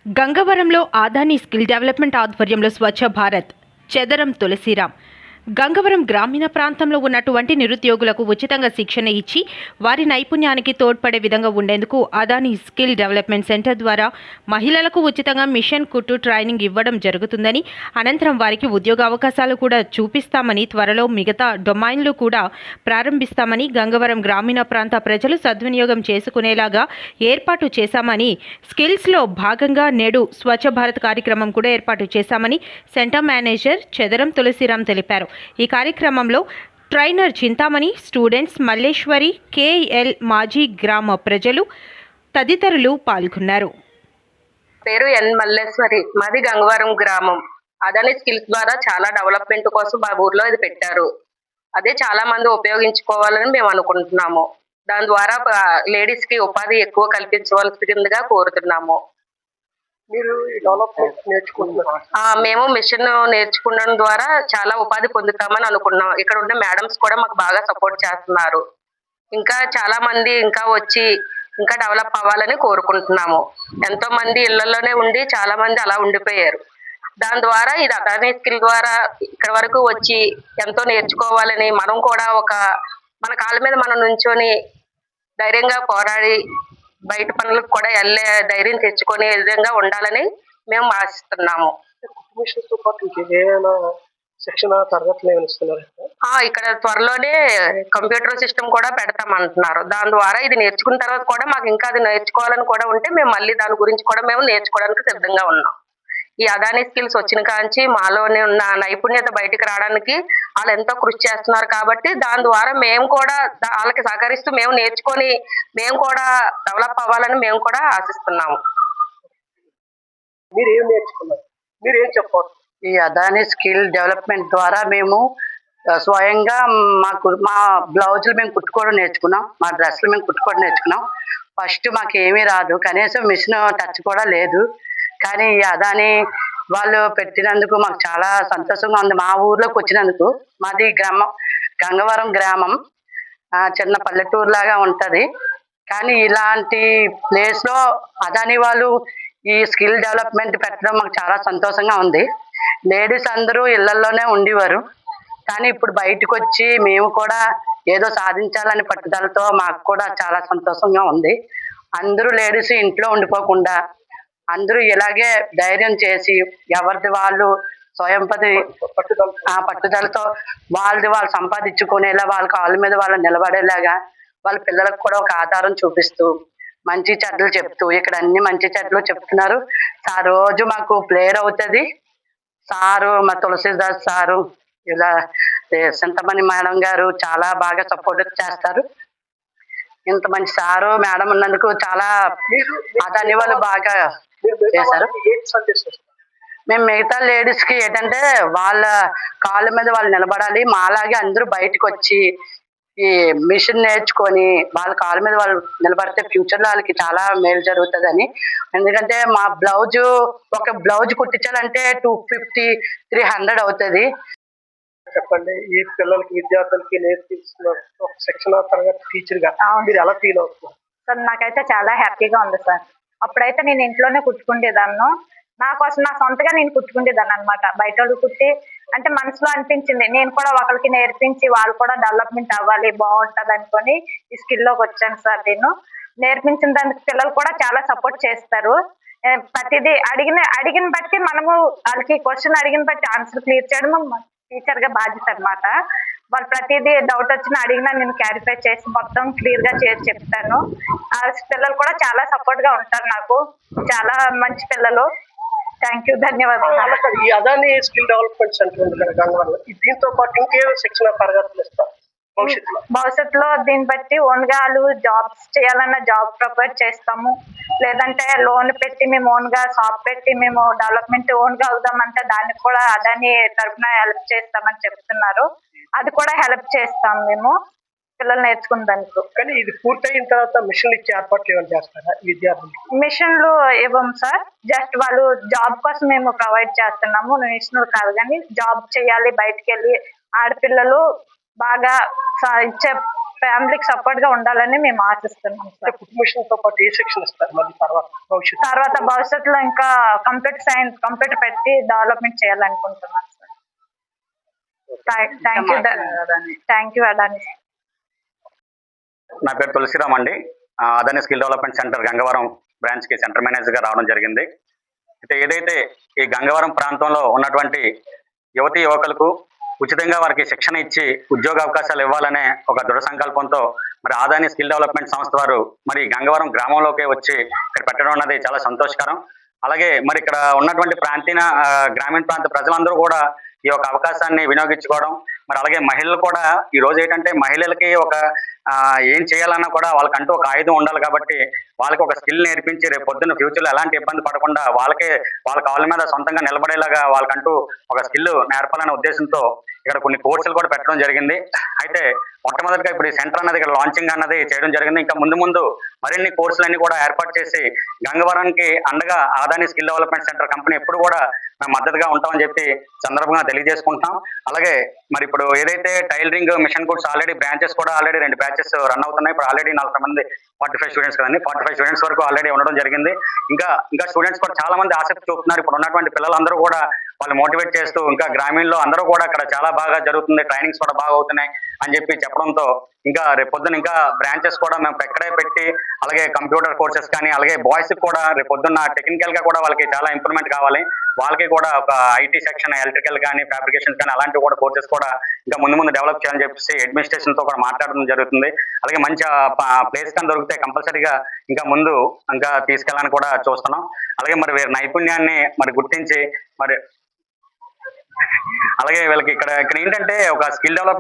గంగవరంలో Adani skill development ఆధ్వర్యంలో స్వచ్ఛ భారత్ చెదరం తులసిరాం గంగవరం గ్రామీణ ప్రాంతంలో ఉన్నటువంటి నిరుద్యోగులకు ఉచితంగా శిక్షణ ఇచ్చి వారి నైపుణ్యానికి తోడ్పడే విధంగా ఉండేందుకు అదాని స్కిల్ డెవలప్మెంట్ సెంటర్ ద్వారా మహిళలకు ఉచితంగా మిషన్ కుట్టు ట్రైనింగ్ ఇవ్వడం జరుగుతుందని, అనంతరం వారికి ఉద్యోగ అవకాశాలు కూడా చూపిస్తామని, త్వరలో మిగతా డొమైన్లు కూడా ప్రారంభిస్తామని గంగవరం గ్రామీణ ప్రాంత ప్రజలు సద్వినియోగం చేసుకునేలాగా ఏర్పాటు చేశామని, స్కిల్స్లో భాగంగా నేడు స్వచ్ఛ భారత్ కార్యక్రమం కూడా ఏర్పాటు చేశామని సెంటర్ మేనేజర్ చెదరం తులసిరాం తెలిపారు. ఈ కార్యక్రమంలో trainer Chintamani, students Malleswari, KL, మాజీ గ్రామ ప్రజలు తదితరులు పాల్గొన్నారు. పేరు ఎన్ మల్లేశ్వరి, మాది గంగవరం గ్రామం. అదాని స్కిల్స్ ద్వారా చాలా డెవలప్మెంట్ కోసం మా ఊర్లో ఇది పెట్టారు. అదే చాలా మంది ఉపయోగించుకోవాలని మేము అనుకుంటున్నాము. దాని ద్వారా లేడీస్ కి ఉపాధి ఎక్కువ కల్పించవలసిందిగా కోరుతున్నాము. మీరు డెవలప్మెంట్ నేర్చుకుంటున్నారు? మేము మిషన్ నేర్చుకోవడం ద్వారా చాలా ఉపాధి పొందుతామని అనుకున్నాం. ఇక్కడ ఉన్న మేడమ్స్ కూడా మాకు బాగా సపోర్ట్ చేస్తున్నారు. ఇంకా చాలా మంది ఇంకా వచ్చి ఇంకా డెవలప్ అవ్వాలని కోరుకుంటున్నాము. ఎంతో మంది ఇళ్లలోనే ఉండి చాలా మంది అలా ఉండిపోయారు. దాని ద్వారా ఇది అదాని స్కిల్ ద్వారా ఇక్కడ వరకు వచ్చి ఎంతో నేర్చుకోవాలని, మనం కూడా మన కాళ్ళ మీద మనం నుంచొని ధైర్యంగా పోరాడి బయట పనులకు కూడా వెళ్ళే ధైర్యం తెచ్చుకునే విధంగా ఉండాలని మేము ఆశిస్తున్నాము. శిక్షణ తరగతులు ఇస్తున్నారు? ఇక్కడ త్వరలోనే కంప్యూటర్ సిస్టమ్ కూడా పెడతామంటున్నారు. దాని ద్వారా ఇది నేర్చుకున్న తర్వాత కూడా మాకు ఇంకా అది నేర్చుకోవాలని కూడా ఉంటే మేము మళ్ళీ దాని గురించి కూడా మేము నేర్చుకోవడానికి సిద్ధంగా ఉన్నాం. ఈ అదాని స్కిల్స్ వచ్చిన కాంచి మాలోనే ఉన్న నైపుణ్యత బయటకు రావడానికి వాళ్ళు ఎంతో కృషి చేస్తున్నారు. కాబట్టి దాని ద్వారా మేము కూడా వాళ్ళకి సహకరిస్తూ మేము నేర్చుకొని మేము కూడా డెవలప్ అవ్వాలని మేము కూడా ఆశిస్తున్నాము. మీరు ఏం నేర్చుకున్నారు? మీరు ఏం చెప్పారు? ఈ అదాని స్కిల్ డెవలప్మెంట్ ద్వారా మేము స్వయంగా మా బ్లౌజులు మేము కుట్టుకోవడం నేర్చుకున్నాం, మా డ్రెస్సులు మేము కుట్టుకోవడం నేర్చుకున్నాం. ఫస్ట్ మాకు ఏమీ రాదు, కనీసం మిషన్ టచ్ కూడా లేదు. కానీ ఈ అదాని వాళ్ళు పెట్టినందుకు మాకు చాలా సంతోషంగా ఉంది. మా ఊర్లోకి వచ్చినందుకు. మాది గంగవరం గ్రామం, చిన్న పల్లెటూరు లాగా ఉంటుంది. కానీ ఇలాంటి ప్లేస్లో అదాని వాళ్ళు ఈ స్కిల్ డెవలప్మెంట్ పెట్టడం మాకు చాలా సంతోషంగా ఉంది. లేడీస్ అందరూ ఇళ్లలోనే ఉండేవారు, కానీ ఇప్పుడు బయటకు వచ్చి మేము కూడా ఏదో సాధించాలని పట్టుదలతో మాకు కూడా చాలా సంతోషంగా ఉంది. అందరూ లేడీస్ ఇంట్లో ఉండిపోకుండా అందరూ ఇలాగే ధైర్యం చేసి ఎవరిది వాళ్ళు స్వయం పట్టుదలతో వాళ్ళు సంపాదించుకునేలా, వాళ్ళ కాళ్ళ మీద వాళ్ళు నిలబడేలాగా వాళ్ళ పిల్లలకు కూడా ఒక ఆధారం చూపిస్తూ మంచి చెడ్డలు చెప్తూ, ఇక్కడ అన్ని మంచి చెడ్డలు చెప్తున్నారు. రోజు మాకు ప్లేయర్ అవుతుంది సారు, మా తులసిదాస్ సారు, ఇలా చింతమణి మేడం గారు చాలా బాగా సపోర్ట్ చేస్తారు. ఇంత మంచి సారు మేడం ఉన్నందుకు చాలా అదాని వాళ్ళు బాగా చేశారు. మేము మిగతా లేడీస్ కి ఏంటంటే వాళ్ళ కాళ్ళ మీద వాళ్ళు నిలబడాలి, మాలాగే అందరూ బయటకు వచ్చి ఈ మిషన్ నేర్చుకొని వాళ్ళ కాళ్ళ మీద వాళ్ళు నిలబడితే ఫ్యూచర్ లో వాళ్ళకి చాలా మేలు జరుగుతుందని. ఎందుకంటే మా ఒక బ్లౌజ్ కుట్టించాలంటే 250-300 అవుతుంది. చెప్పండి, ఈ పిల్లలకి విద్యార్థులకి నేర్పిస్తున్న ఒక శిక్షణ తరగతి టీచర్ గా మీరు ఎలా ఫీల్ అవుతున్నారు? సార్, నాకైతే చాలా హ్యాపీగా ఉంది సార్. అప్పుడైతే నేను ఇంట్లోనే కుట్టుకుండేదాన్ని, నా కోసం నా సొంతగా నేను కుట్టుకుండేదాన్ని అనమాట. బయట వాళ్ళు కుట్టి అంటే మనసులో అనిపించింది నేను కూడా ఒకరికి నేర్పించి వాళ్ళు కూడా డెవలప్మెంట్ అవ్వాలి, బాగుంటది అనుకొని ఈ స్కిల్లోకి వచ్చాను సార్. నేను నేర్పించిన దానికి పిల్లలు కూడా చాలా సపోర్ట్ చేస్తారు. ప్రతిదీ అడిగిన బట్టి మనము వాళ్ళకి క్వశ్చన్ అడిగిన బట్టి ఆన్సర్ క్లియర్ చేయడం టీచర్ గా బాధ్యత అనమాట. వాళ్ళు ప్రతిదీ డౌట్ వచ్చినా అడిగినా నేను క్లారిఫై చేసి మొత్తం క్లియర్ గా చేసి చెప్తాను. ఆ పిల్లలు కూడా చాలా సపోర్ట్ గా ఉంటారు, నాకు చాలా మంచి పిల్లలు. థ్యాంక్ యూ, ధన్యవాదాలు. ఈ అదాని స్కిల్ డెవలప్మెంట్ సెంటర్ ఉంది కదా గంగవరంలో, దీంతో పాటు ఇంకేం శిక్షణ తరగతులు ఇస్తారు భవిష్యత్తులో? దీన్ని బట్టి ఓన్ గా వాళ్ళు జాబ్స్ చేయాలన్న జాబ్ ప్రొవైడ్ చేస్తాము, లేదంటే లోన్ పెట్టి మేము ఓన్ గా షాప్ పెట్టి మేము డెవలప్మెంట్ ఓన్ గా అవుదామంటే దానికి కూడా అదాని తరఫున హెల్ప్ చేస్తామని చెప్తున్నారు. అది కూడా హెల్ప్ చేస్తాం మేము పిల్లలు నేర్చుకున్నందుకు. కానీ ఇది పూర్తయిన తర్వాత మిషన్లు ఇచ్చే ఏర్పాట్లు ఏమైనా చేస్తారా విద్యార్థులు? మిషన్లు ఇవ్వం సార్, జస్ట్ వాళ్ళు జాబ్ కోసం మేము ప్రొవైడ్ చేస్తున్నాము. మిషన్లు కాదు కానీ జాబ్ చేయాలి, బయటకు వెళ్ళి ఆడపిల్లలు బాగా ఇచ్చే ఫ్యామిలీకి సపోర్ట్ గా ఉండాలని మేము ఆశిస్తున్నాం సార్. ఫుడ్ మిషన్ తో పాటు ఏ సెక్షన్ ఇస్తారు మళ్ళీ తర్వాత భవిష్యత్తులో ఇంకా కంప్యూటర్ పెట్టి డెవలప్మెంట్ చేయాలనుకుంటున్నాం సార్. Thank you Adani. నా పేరు తులసిరామ్ అండి. Adani skill development centre Gangavaram branch కి సెంటర్ మేనేజర్ గా రావడం జరిగింది. అయితే ఏదైతే ఈ గంగవరం ప్రాంతంలో ఉన్నటువంటి యువతీ యువకులకు ఉచితంగా వారికి శిక్షణ ఇచ్చి ఉద్యోగ అవకాశాలు ఇవ్వాలనే ఒక దృఢ సంకల్పంతో మరి అదాని స్కిల్ డెవలప్మెంట్ సంస్థ వారు మరి గంగవరం గ్రామంలోకి వచ్చి ఇక్కడ పెట్టడం అన్నది చాలా సంతోషకరం. అలాగే మరి ఇక్కడ ఉన్నటువంటి గ్రామీణ ప్రాంత ప్రజలందరూ కూడా ఈ యొక్క అవకాశాన్ని వినియోగించుకోవడం, మరి అలాగే మహిళలు కూడా ఈ రోజు ఏంటంటే మహిళలకి ఒక ఏం చేయాలన్నా కూడా వాళ్ళకంటూ ఒక ఆయుధం ఉండాలి కాబట్టి వాళ్ళకి ఒక స్కిల్ నేర్పించి రేపు పొద్దున్న ఫ్యూచర్లో ఎలాంటి ఇబ్బంది పడకుండా వాళ్ళ కాళ్ళ మీద సొంతంగా నిలబడేలాగా వాళ్ళకంటూ ఒక స్కిల్ నేర్పాలనే ఉద్దేశంతో ఇక్కడ కొన్ని కోర్సులు కూడా పెట్టడం జరిగింది. అయితే మొట్టమొదటిగా ఇప్పుడు ఈ సెంటర్ అన్నది ఇక్కడ లాంచింగ్ అన్నది చేయడం జరిగింది. ఇంకా ముందు మరిన్ని కోర్సులన్నీ కూడా ఏర్పాటు చేసి గంగవరానికి అండగా Adani skill development centre company ఎప్పుడు కూడా మేము మద్దతుగా ఉంటామని చెప్పి సందర్భంగా తెలియజేసుకుంటున్నాం. అలాగే మరి ఇప్పుడు ఏదైతే tailoring machine course already branches కూడా ఆల్రెడీ 2 బ్యాచెస్ రన్ అవుతున్నాయి. ఇప్పుడు ఆల్రెడీ 40 మంది 45 స్టూడెంట్స్ కదండి, 45 స్టూడెంట్స్ వరకు ఆల్రెడీ ఉండడం జరిగింది. ఇంకా స్టూడెంట్స్ కూడా చాలా మంది ఆసక్తి చూపుతున్నారు. ఇప్పుడు ఉన్నటువంటి పిల్లలందరూ కూడా వాళ్ళు మోటివేట్ చేస్తూ ఇంకా గ్రామీణలో అందరూ కూడా ఇక్కడ చాలా బాగా జరుగుతుంది, ట్రైనింగ్స్ కూడా బాగా అవుతున్నాయి అని చెప్పి చెప్పడంతో ఇంకా రేపొద్దున ఇంకా బ్రాంచెస్ కూడా మేము ఎక్కడే పెట్టి అలాగే కంప్యూటర్ కోర్సెస్ కానీ అలాగే బాయ్స్ కూడా రేపొద్దున్న టెక్నికల్ గా కూడా వాళ్ళకి చాలా ఇంప్రూవ్మెంట్ కావాలి. వాళ్ళకి కూడా ఒక ఐటీ సెక్షన్, ఎలక్ట్రికల్ కానీ ఫ్యాబ్రికేషన్ కానీ అలాంటివి కూడా కోర్సెస్ కూడా ఇంకా ముందు డెవలప్ చేయాలని చెప్పేసి అడ్మినిస్ట్రేషన్ తో కూడా మాట్లాడడం జరుగుతుంది. అలాగే మంచి ప్లేస్ కానీ దొరికితే కంపల్సరీగా ఇంకా తీసుకెళ్ళాలని కూడా చూస్తున్నాం. అలాగే మరి వీరి నైపుణ్యాన్ని మరి గుర్తించి మరి అలాగే వీళ్ళకి ఇక్కడ ఏంటంటే ఒక స్కిల్ డెవలప్